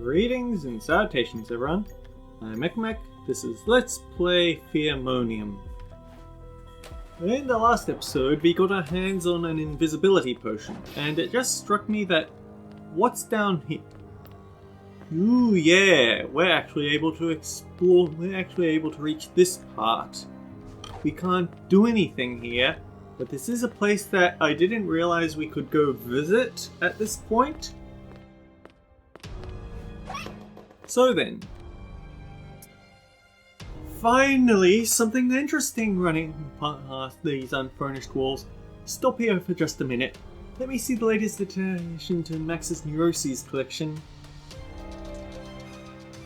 Greetings and salutations everyone, I'm Mekmek. This is Let's Play FearMonium. In the last episode we got our hands on an invisibility potion, and it just struck me that what's down here? Ooh yeah, we're actually able to explore, we're actually able to reach this part. We can't do anything here, but this is a place that I didn't realize we could go visit at this point. So then, finally something interesting running past these unfurnished walls. Stop here for just a minute. Let me see the latest addition to Max's Neuroses collection.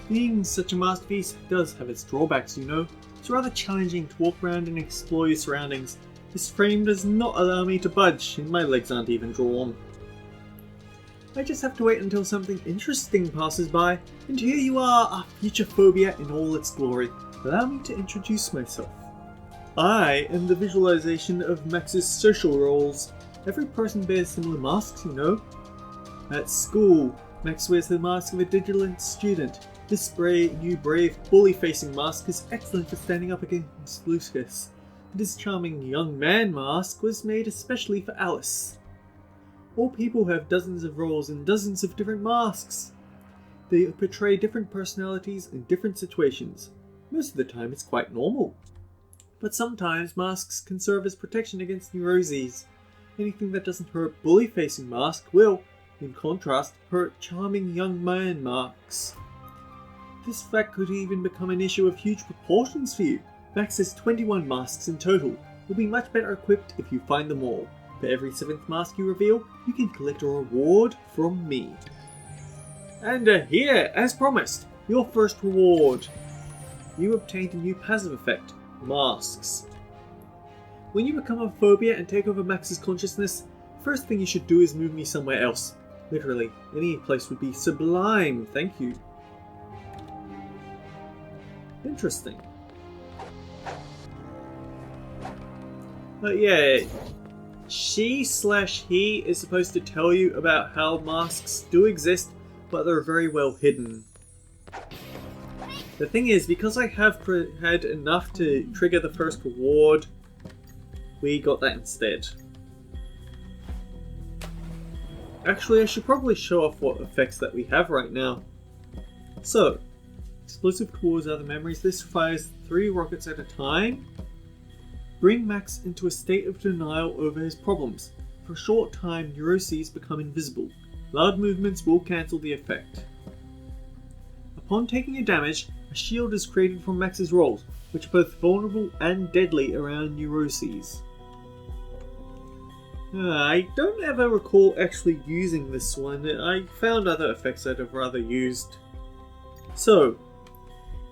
Being such a masterpiece does have its drawbacks, you know. It's rather challenging to walk around and explore your surroundings. This frame does not allow me to budge, and my legs aren't even drawn. I just have to wait until something interesting passes by, and here you are, a future phobia in all its glory. Allow me to introduce myself. I am the visualization of Max's social roles. Every person bears similar masks, you know. At school, Max wears the mask of a vigilant student. This new brave, bully-facing mask is excellent for standing up against Lucas. And his charming young man mask was made especially for Alice. All people have dozens of roles and dozens of different masks. They portray different personalities in different situations. Most of the time it's quite normal. But sometimes masks can serve as protection against neuroses. Anything that doesn't hurt bully-facing mask will, in contrast, hurt charming young man masks. This fact could even become an issue of huge proportions for you. Max has 21 masks in total. You'll be much better equipped if you find them all. For every 7th mask you reveal, you can collect a reward from me. And here, as promised, your first reward. You obtained a new passive effect, Masks. When you become a phobia and take over Max's consciousness, the first thing you should do is move me somewhere else. Literally, any place would be sublime, thank you. Interesting. But yeah, she/he is supposed to tell you about how masks do exist, but they're very well hidden. The thing is, because I have had enough to trigger the first reward, we got that instead. Actually, I should probably show off what effects that we have right now. So, explosive cores are the memories. This fires 3 rockets at a time. Bring Max into a state of denial over his problems. For a short time, neuroses become invisible. Loud movements will cancel the effect. Upon taking a damage, a shield is created from Max's rolls, which are both vulnerable and deadly around neuroses. I don't ever recall actually using this one. I found other effects I'd have rather used. So,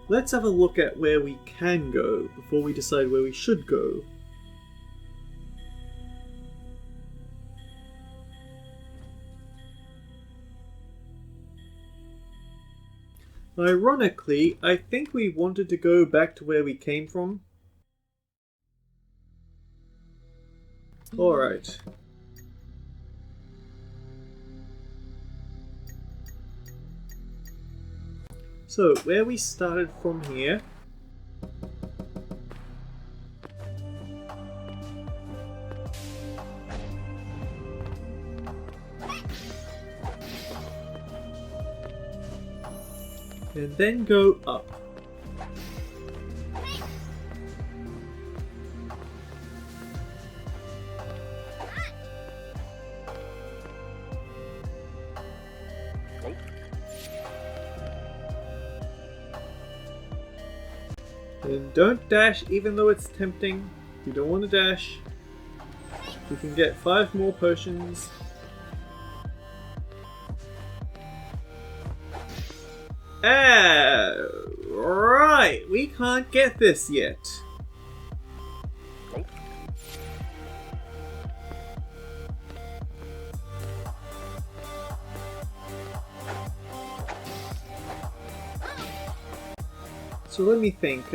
let's have a look at where we can go before we decide where we should go. Ironically, I think we wanted to go back to where we came from. Alright. So, where we started from here. And then go up. And don't dash even though it's tempting. You don't want to dash. You can get 5 more potions. Right, we can't get this yet. So let me think.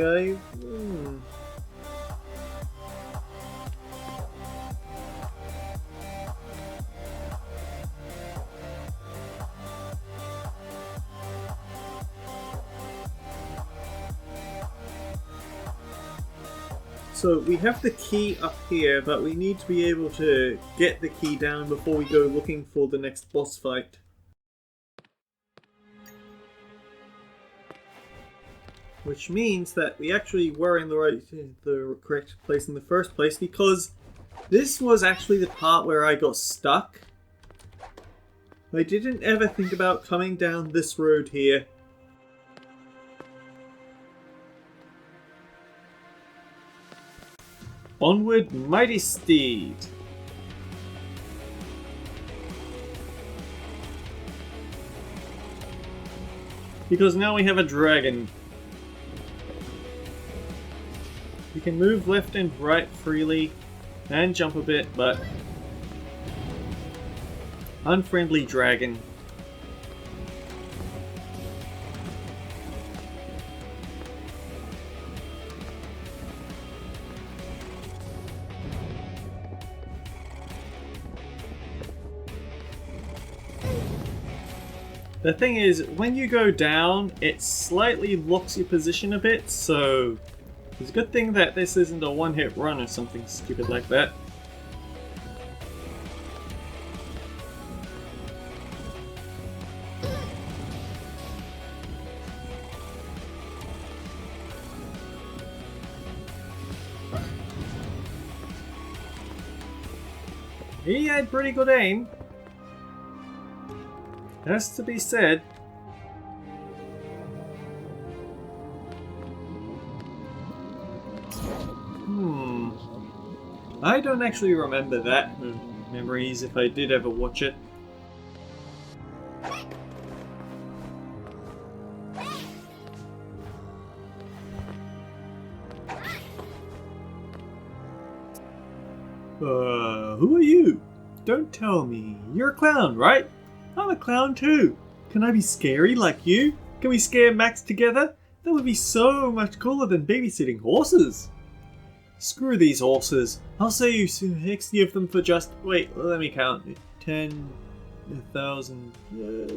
So we have the key up here, but we need to be able to get the key down before we go looking for the next boss fight. Which means that we actually were in the correct place in the first place, because this was actually the part where I got stuck. I didn't ever think about coming down this road here. Onward, mighty steed! Because now we have a dragon. We can move left and right freely and jump a bit, but unfriendly dragon. The thing is, when you go down, it slightly locks your position a bit, so it's a good thing that this isn't a one-hit run or something stupid like that. He had pretty good aim. Has to be said. I don't actually remember that memories if I did ever watch it. Who are you? Don't tell me. You're a clown, right? I'm a clown too. Can I be scary like you? Can we scare Max together? That would be so much cooler than babysitting horses. Screw these horses. I'll sell you 60 of them for just... Wait, let me count. 10,000...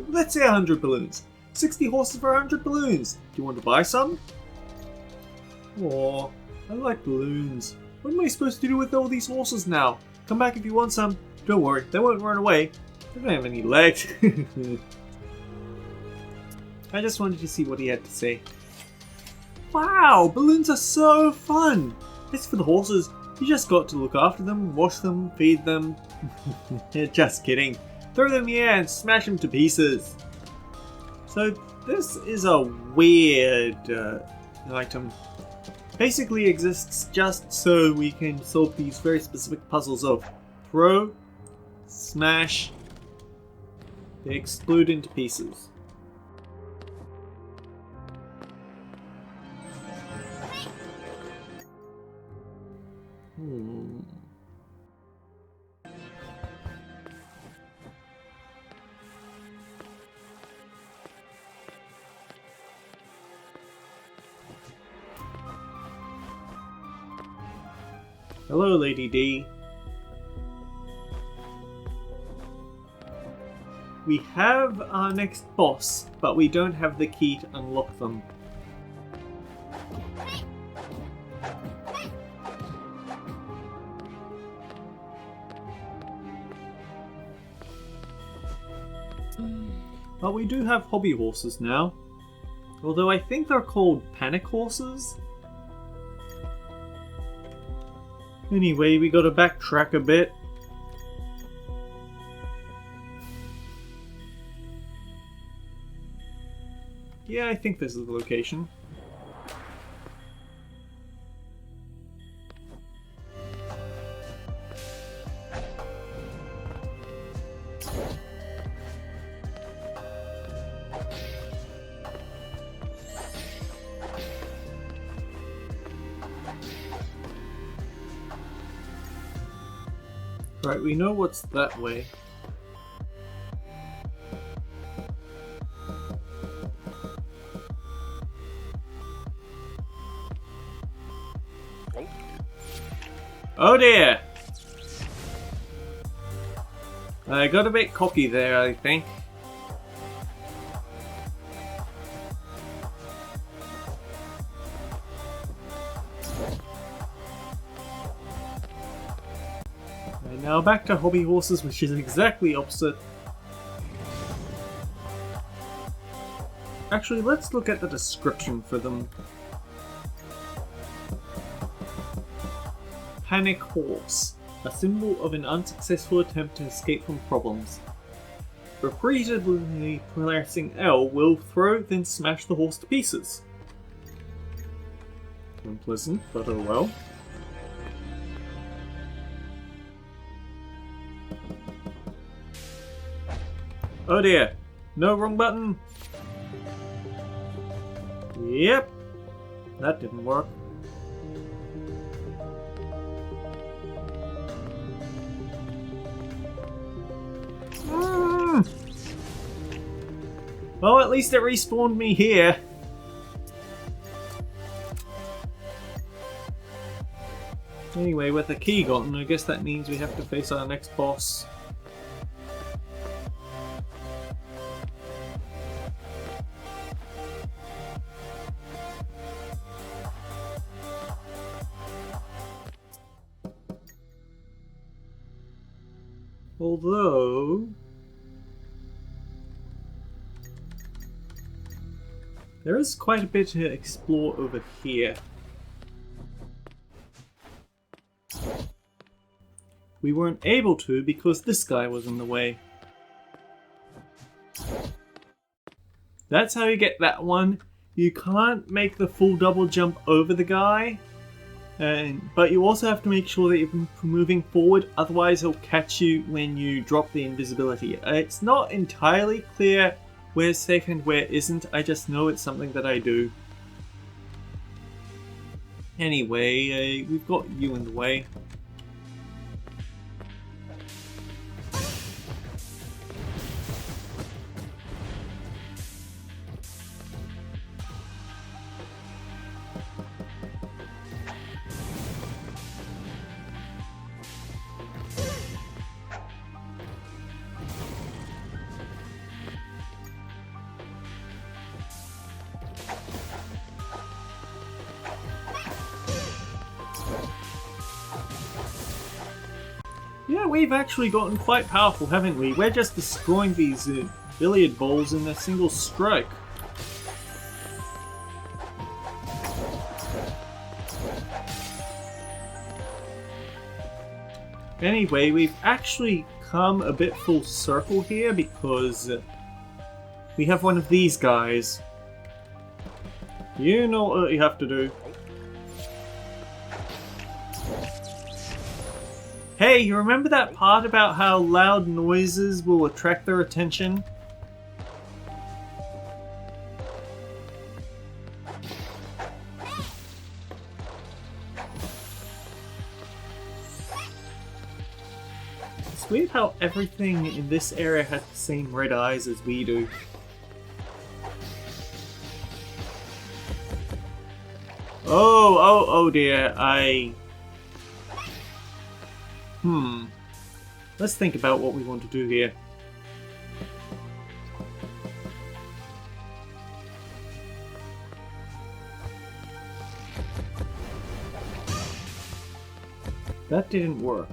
let's say 100 balloons. 60 horses for 100 balloons. Do you want to buy some? Aw, I like balloons. What am I supposed to do with all these horses now? Come back if you want some. Don't worry, they won't run away. They don't have any legs. I just wanted to see what he had to say. Wow, balloons are so fun! It's for the horses. You just got to look after them, wash them, feed them. Just kidding. Throw them in the air and smash them to pieces. So this is a weird item. Basically exists just so we can solve these very specific puzzles of throw, smash, they explode into pieces. Hello, Lady D. We have our next boss, but we don't have the key to unlock them. But we do have hobby horses now. Although I think they're called panic horses. Anyway, we gotta backtrack a bit. Yeah, I think this is the location. Right, we know what's that way. Oh dear! I got a bit cocky there, I think. now back to hobby horses, which is exactly opposite. Actually, let's look at the description for them. Panic horse. A symbol of an unsuccessful attempt to escape from problems. Repeatedly pressing L will throw, then smash the horse to pieces. Unpleasant, but oh well. Oh dear. No, wrong button. Yep. That didn't work. Well, at least it respawned me here. Anyway, with the key gotten, I guess that means we have to face our next boss. Although... there is quite a bit to explore over here. We weren't able to because this guy was in the way. That's how you get that one. You can't make the full double jump over the guy, but you also have to make sure that you're moving forward, otherwise he'll catch you when you drop the invisibility. It's not entirely clear where's safe and where isn't, I just know it's something that I do. Anyway, we've got you in the way. Yeah, we've actually gotten quite powerful, haven't we? We're just destroying these billiard balls in a single stroke. Anyway, we've actually come a bit full circle here because we have one of these guys. You know what you have to do. Hey, you remember that part about how loud noises will attract their attention? It's weird how everything in this area has the same red eyes as we do. Oh dear, let's think about what we want to do here. That didn't work.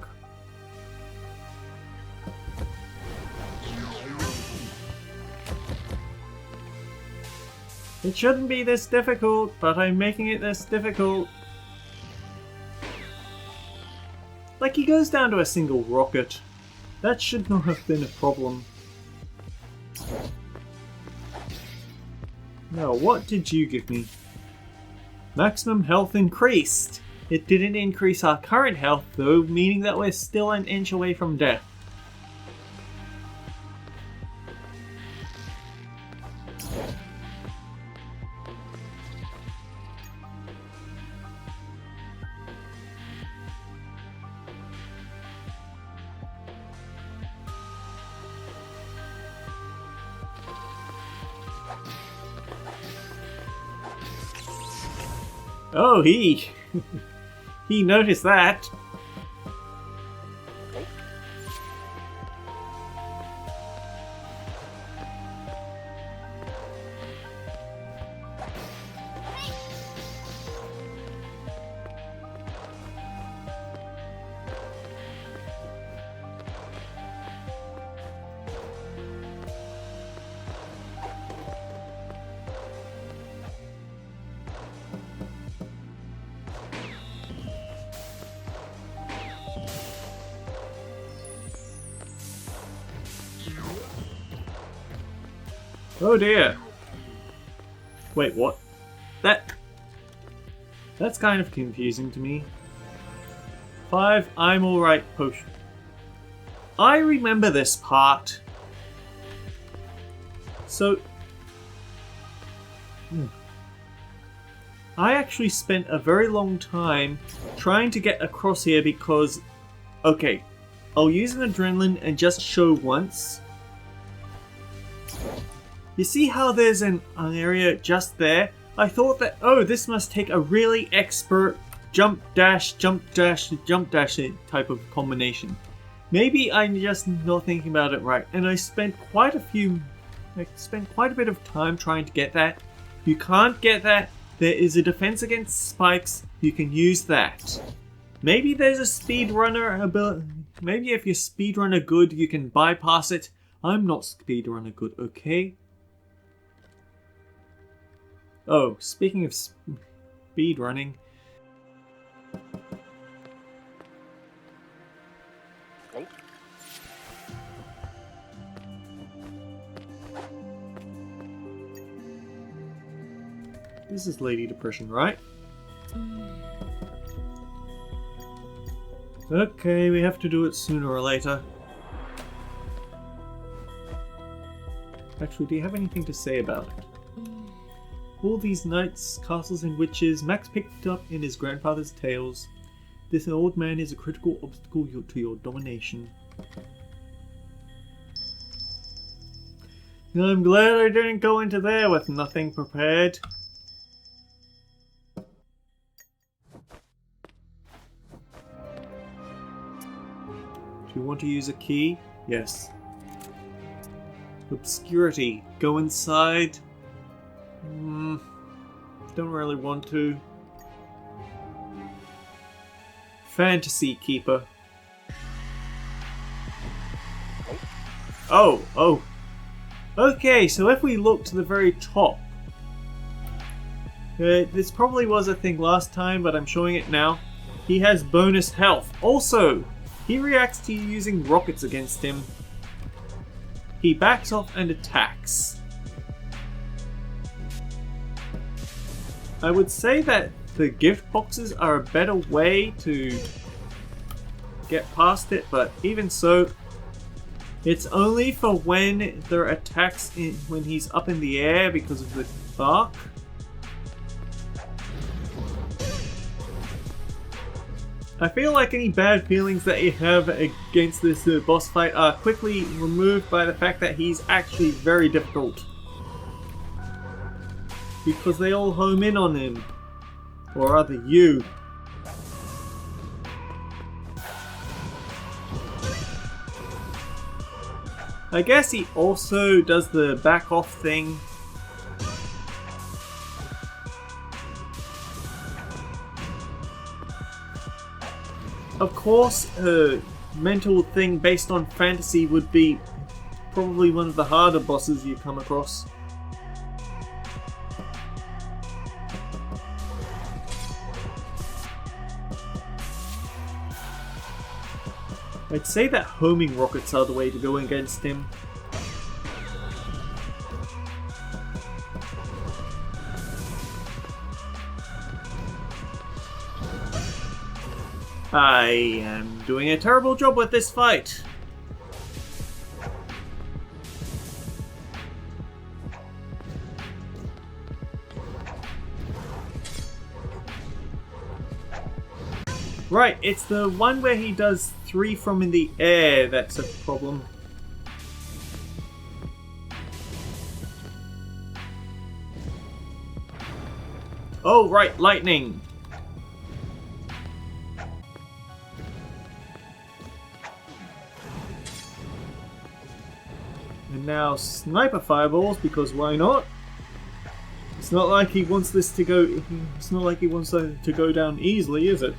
It shouldn't be this difficult, but I'm making it this difficult. Like, he goes down to a single rocket. That should not have been a problem. Now, what did you give me? Maximum health increased. It didn't increase our current health though, meaning that we're still an inch away from death. Oh, he noticed that. Oh dear. Wait, what? That's kind of confusing to me. 5, I'm alright potion. I remember this part. So... I actually spent a very long time trying to get across here because... Okay, I'll use an adrenaline and just show once. You see how there's an area just there? I thought that, oh, this must take a really expert jump dash type of combination. Maybe I'm just not thinking about it right, and I spent quite a bit of time trying to get that. You can't get that. There is a defense against spikes. You can use that. Maybe there's a speedrunner ability. Maybe if you're speedrunner good, you can bypass it. I'm not speedrunner good, okay? Oh, speaking of speedrunning. This is Lady Depression, right? Okay, we have to do it sooner or later. Actually, do you have anything to say about it? All these knights, castles and witches Max picked up in his grandfather's tales. This old man is a critical obstacle to your domination. I'm glad I didn't go into there with nothing prepared. Do you want to use a key? Yes. Obscurity. Go inside. Don't really want to. Fantasy Keeper. Oh. Okay, so if we look to the very top. This probably was a thing last time, but I'm showing it now. He has bonus health. Also, he reacts to you using rockets against him. He backs off and attacks. I would say that the gift boxes are a better way to get past it, but even so, it's only for when there are attacks when he's up in the air because of the bark. I feel like any bad feelings that you have against this boss fight are quickly removed by the fact that he's actually very difficult. Because they all home in on him. Or rather you. I guess he also does the back off thing. Of course, a mental thing based on fantasy would be probably one of the harder bosses you come across. I'd say that homing rockets are the way to go against him. I am doing a terrible job with this fight. Right, it's the one where he does 3 from in the air that's a problem. Oh, right, lightning. And now sniper fireballs, because why not? It's not like he wants this to go. It's not like he wants to go down easily, is it?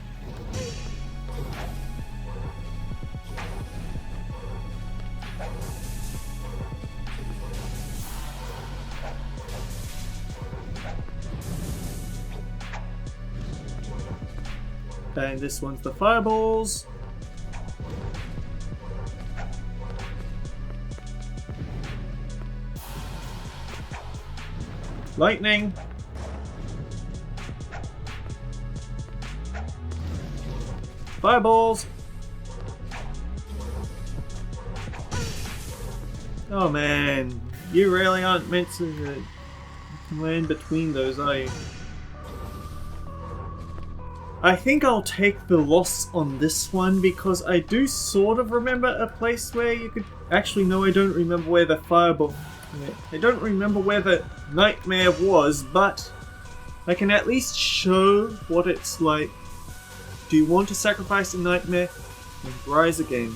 And this one's the fireballs. Lightning! Fireballs! Oh man, you really aren't meant to land between those, are you? I think I'll take the loss on this one because I do sort of remember a place where you could... Actually, no, I don't remember where the fireball... I don't remember where the nightmare was, but I can at least show what it's like. Do you want to sacrifice a nightmare and rise again?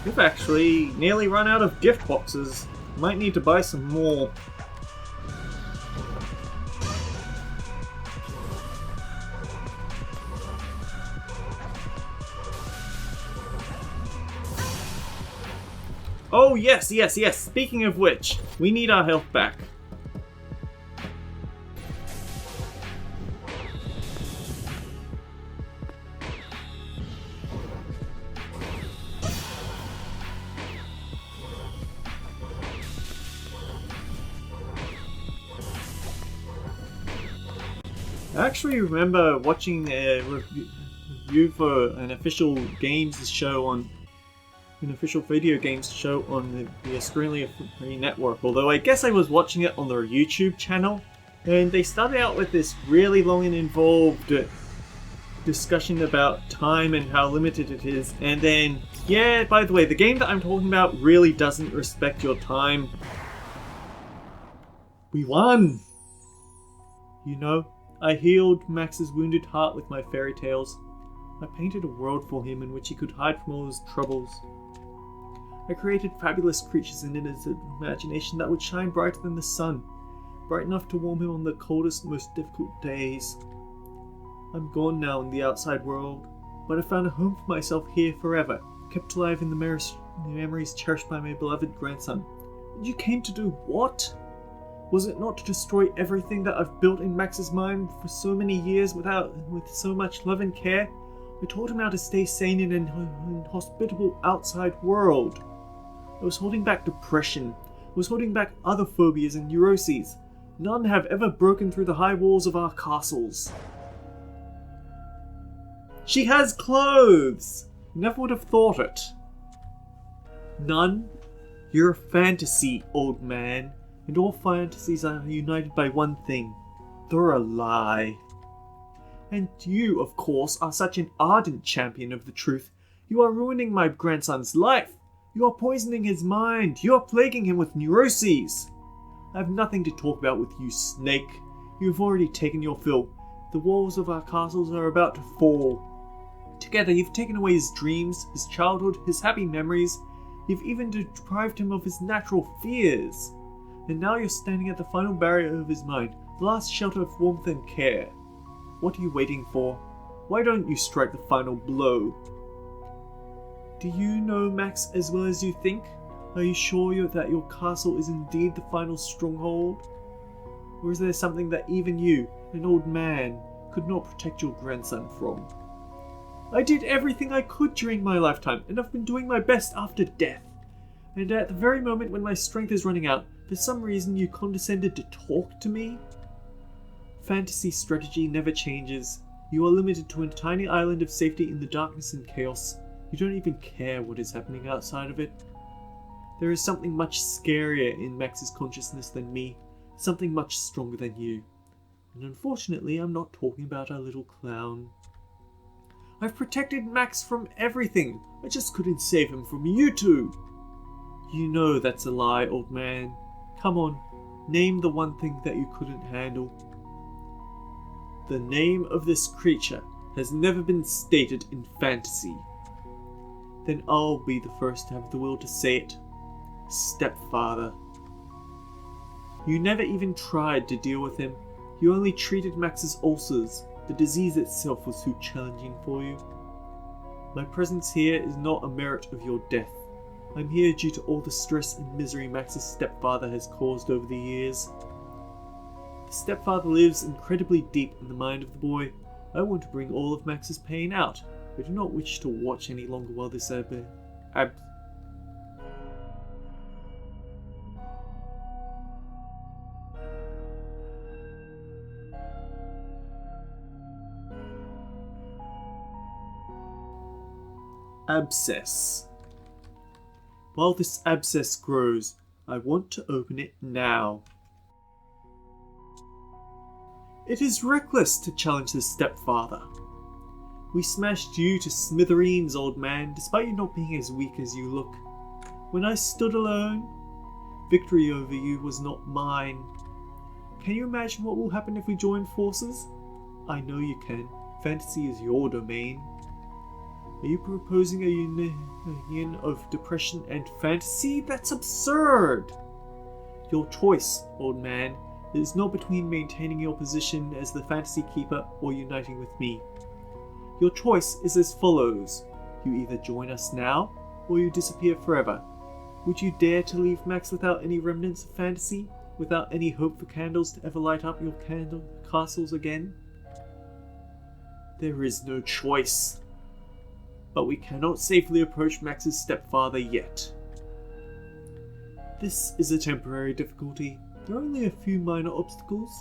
We've actually nearly run out of gift boxes. Might need to buy some more. Oh yes, yes, yes! Speaking of which, we need our health back. I actually remember watching a review for an official games show on an official video games show on the Australia Free Network, although I guess I was watching it on their YouTube channel, and they started out with this really long and involved discussion about time and how limited it is, and then, yeah, by the way, the game that I'm talking about really doesn't respect your time. We won! You know, I healed Max's wounded heart with my fairy tales. I painted a world for him in which he could hide from all his troubles. I created fabulous creatures in his imagination that would shine brighter than the sun, bright enough to warm him on the coldest, most difficult days. I'm gone now in the outside world, but I found a home for myself here forever, kept alive in the memories cherished by my beloved grandson. And you came to do what? Was it not to destroy everything that I've built in Max's mind for so many years with so much love and care? I taught him how to stay sane in an inhospitable outside world. I was holding back depression. I was holding back other phobias and neuroses. None have ever broken through the high walls of our castles. She has clothes! Never would have thought it. None? You're a fantasy, old man. And all fantasies are united by one thing. They're a lie. And you, of course, are such an ardent champion of the truth. You are ruining my grandson's life. You are poisoning his mind. You are plaguing him with neuroses. I have nothing to talk about with you, Snake. You have already taken your fill. The walls of our castles are about to fall. Together, you've taken away his dreams, his childhood, his happy memories. You've even deprived him of his natural fears. And now you're standing at the final barrier of his mind, the last shelter of warmth and care. What are you waiting for? Why don't you strike the final blow? Do you know Max as well as you think? Are you sure that your castle is indeed the final stronghold? Or is there something that even you, an old man, could not protect your grandson from? I did everything I could during my lifetime, and I've been doing my best after death. And at the very moment when my strength is running out, for some reason you condescended to talk to me? Fantasy strategy never changes. You are limited to a tiny island of safety in the darkness and chaos. You don't even care what is happening outside of it. There is something much scarier in Max's consciousness than me. Something much stronger than you. And unfortunately, I'm not talking about our little clown. I've protected Max from everything. I just couldn't save him from you two. You know that's a lie, old man. Come on, name the one thing that you couldn't handle. The name of this creature has never been stated in fantasy. Then I'll be the first to have the will to say it. Stepfather. You never even tried to deal with him. You only treated Max's ulcers. The disease itself was too challenging for you. My presence here is not a merit of your death. I'm here due to all the stress and misery Max's stepfather has caused over the years. The stepfather lives incredibly deep in the mind of the boy. I want to bring all of Max's pain out. I do not wish to watch any longer while this abscess. While this abscess grows, I want to open it now. It is reckless to challenge the stepfather. We smashed you to smithereens, old man, despite you not being as weak as you look. When I stood alone, victory over you was not mine. Can you imagine what will happen if we join forces? I know you can. Fantasy is your domain. Are you proposing a union of depression and fantasy? That's absurd! Your choice, old man, is not between maintaining your position as the fantasy keeper or uniting with me. Your choice is as follows. You either join us now, or you disappear forever. Would you dare to leave Max without any remnants of fantasy? Without any hope for candles to ever light up your castles again? There is no choice. But we cannot safely approach Max's stepfather yet. This is a temporary difficulty. There are only a few minor obstacles.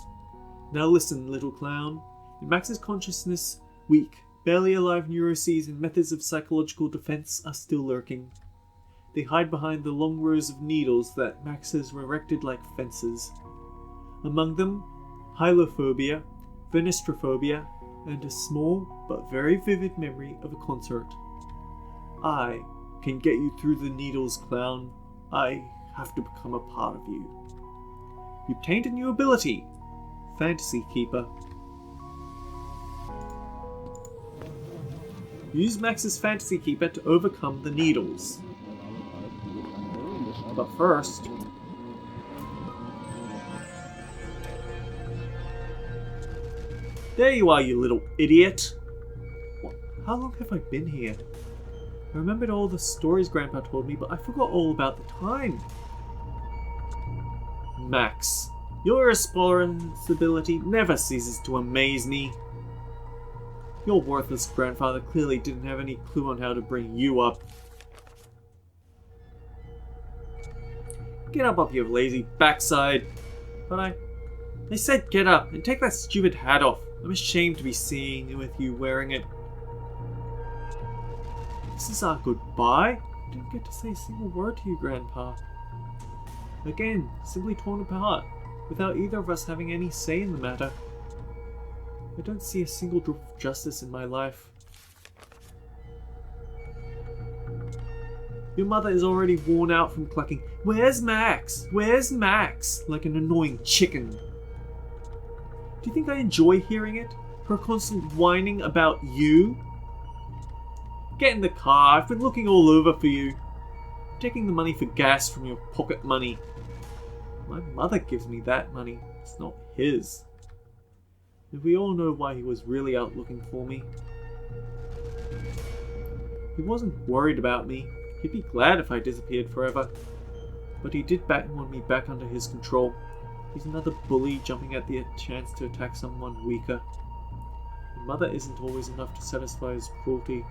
Now listen, little clown. In Max's consciousness, weak, barely alive neuroses and methods of psychological defense are still lurking. They hide behind the long rows of needles that Max has erected like fences. Among them, hylophobia, venestrophobia, and a small but very vivid memory of a concert. I can get you through the needles, clown. I have to become a part of you. You obtained a new ability, Fantasy Keeper. Use Max's Fantasy Keeper to overcome the needles. But first, there you are, you little idiot! What? How long have I been here? I remembered all the stories Grandpa told me, but I forgot all about the time. Max, your responsibility never ceases to amaze me. Your worthless grandfather clearly didn't have any clue on how to bring you up. Get up off your lazy backside. But I said get up and take that stupid hat off. I'm ashamed to be seeing with you wearing it. This is our goodbye? I didn't get to say a single word to you, Grandpa. Again, simply torn apart, without either of us having any say in the matter. I don't see a single drop of justice in my life. Your mother is already worn out from clucking, "Where's Max? Where's Max?" like an annoying chicken. Do you think I enjoy hearing it? Her constant whining about you? Get in the car, I've been looking all over for you. I'm taking the money for gas from your pocket money. My mother gives me that money, it's not his. And we all know why he was really out looking for me. He wasn't worried about me. He'd be glad if I disappeared forever. But he did want me back under his control. He's another bully jumping at the chance to attack someone weaker. And mother isn't always enough to satisfy his cruelty.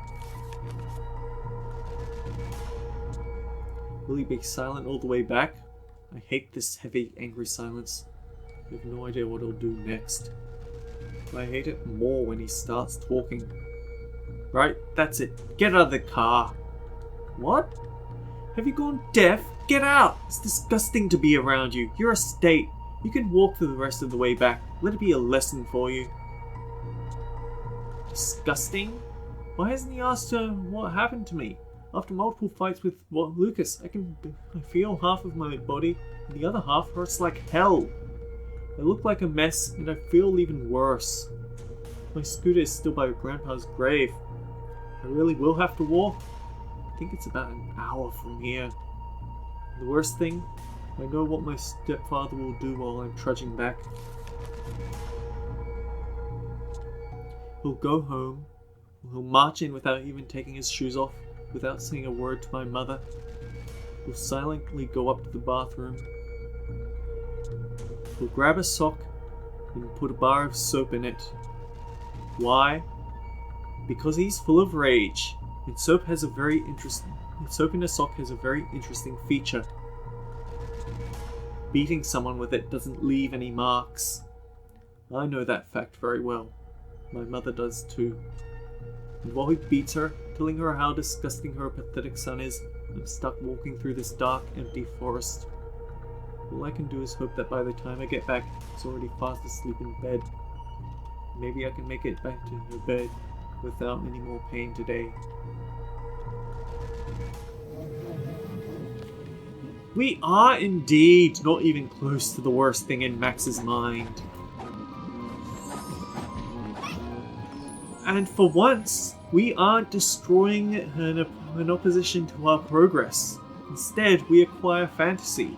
Will he be silent all the way back? I hate this heavy, angry silence. I have no idea what he'll do next. But I hate it more when he starts talking. Right, that's it. Get out of the car. What? Have you gone deaf? Get out! It's disgusting to be around you. You're a state. You can walk through the rest of the way back. Let it be a lesson for you. Disgusting? Why hasn't he asked her what happened to me? After multiple fights with Lucas, I feel half of my body, and the other half hurts like hell. I look like a mess, and I feel even worse. My scooter is still by Grandpa's grave. I really will have to walk. I think it's about an hour from here. The worst thing, I know what my stepfather will do while I'm trudging back. He'll go home. He'll march in without even taking his shoes off, without saying a word to my mother. We'll silently go up to the bathroom. We'll grab a sock and put a bar of soap in it. Why? Because he's full of rage, and soap in a sock has a very interesting feature. Beating someone with it doesn't leave any marks. I know that fact very well. My mother does too. And while he beats her, telling her how disgusting her pathetic son is, I'm stuck walking through this dark, empty forest. All I can do is hope that by the time I get back, he's already fast asleep in bed. Maybe I can make it back to her bed without any more pain today. We are indeed not even close to the worst thing in Max's mind. And for once, we aren't destroying an opposition to our progress. Instead, we acquire fantasy.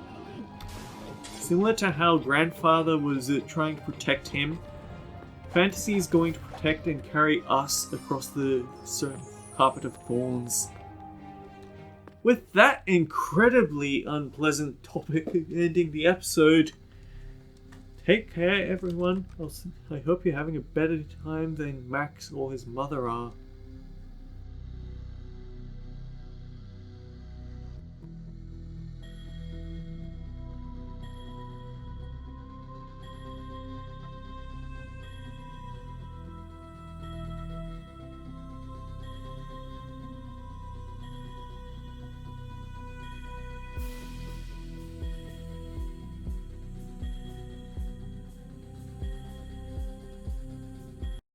Similar to how Grandfather was trying to protect him, fantasy is going to protect and carry us across the carpet of thorns. With that incredibly unpleasant topic ending the episode, take care everyone. I hope you're having a better time than Max or his mother are.